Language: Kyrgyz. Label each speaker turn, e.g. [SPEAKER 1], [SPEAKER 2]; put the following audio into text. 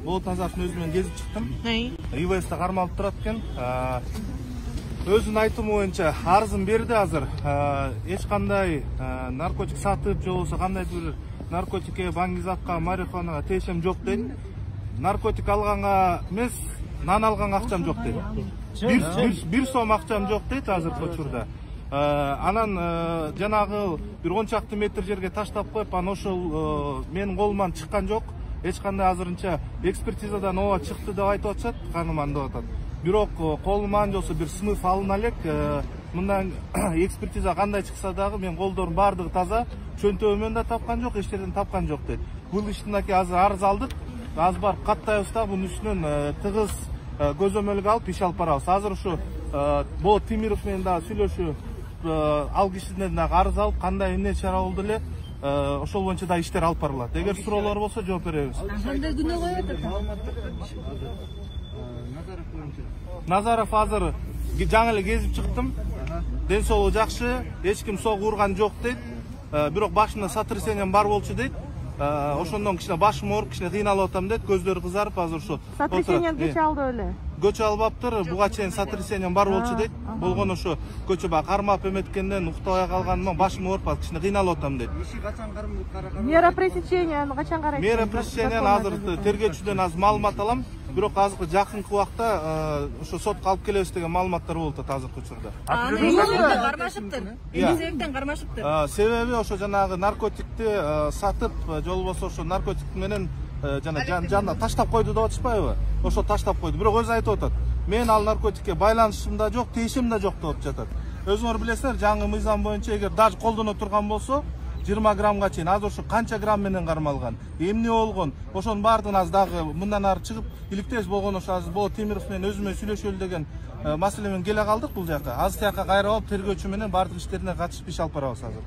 [SPEAKER 1] болот тазасын өзү менен кезип чыктым. ИВС'те кармалып турат экен. Өзүнүн айтымы боюнча арызын берди азыр. Эч кандай наркотик сатып, же болбосо кандайдыр бир наркотикке, баңгизатка, марихуанага тиешем жок дейт. Наркотик алганга эмес, нан алганга акчам жок дейт. Бир сом акчам жок дейт азыркы учурда. Анан жанагы бир 10 чакты метр жерге таштап коюп, анан ошол менин колуман чыккан жок. Эч кандай азырынча экспертизадан ооба чыкты деп айтып атышат, каныман деп атат. Бирок колуман жолсо бир сыныф алына элек. Мындан экспертиза кандай чыкса дагы мен колдорум бардыгы таза, чөнтөгүмөн да тапкан жок, эч жерден тапкан жок дейт. Бул иштин азыр арыз алдык. Азыр барып каттайбыз да бунун үстүнөн тыгыз көзөмөлгө алып иш алып барабыз. Азыр ушу Болот Темиров менен дагы сүйлөшүп, ал кишиден дагы арыз алып, кандай эмне чара болду эле, ошол боюнча да иштер алып барылат. Эгер суроолор болсо жооп беребиз.
[SPEAKER 2] Кандай күнөө коет экен?
[SPEAKER 1] Назаров азыр жаңы эле кезип чыктым. Ден соолугу жакшы, эч ким согу урган жок дейт. Бирок башымда сотрясением бар болчу дейт. Ошондон кичине башым ооруп, кичине кыйналып атам дейт. Көздөрү кызарып азыр ушу.
[SPEAKER 2] Сотрясением көчө алды эле.
[SPEAKER 1] Көчө албаптыр, буга чейин сотрясением бар болчу дейт. Болгону ошо көчө бак кармап эметкенден уктабай калганыма башым ооруп, кичине кыйналып атам дейт.
[SPEAKER 2] Мера пресечения качан карайт?
[SPEAKER 1] Мера пресечения азыр тергөөчүдөн азыр маалымат алам. Бирок азыркы жакынкы убакта ошо сотко алып келебиз деген маалыматтар болуп атат азыркы учурда.
[SPEAKER 2] Кармашыптыр. Себептен кармашыптыр.
[SPEAKER 1] Себеби ошо жанагы наркотикти сатып, же болбосо ошо наркотик менен жана таштап койду деп атышпайбы? Ошо таштап койду. Бирок өзү айтып атат. Мен ал наркотикке байланышым да жок, тиешим да жок деп жатат. Өзүңөр билесиңер, жаңы мыйзам боюнча эгер даже колдоно турган болсо 20 граммга чейин, азыр ушу канча грамм менен кармалган, эмне болгон, ошонун баардыгын азыр дагы мындан ары чыгып, иликтеш болгон ошо азыр Болот Темиров менен өзүмө сүйлөшөлү деген маселе менен келе калдык бул жака. Азыр тияка кайра алып тергөөчү менен баардык иштерине катышып иш алып барабыз азыр.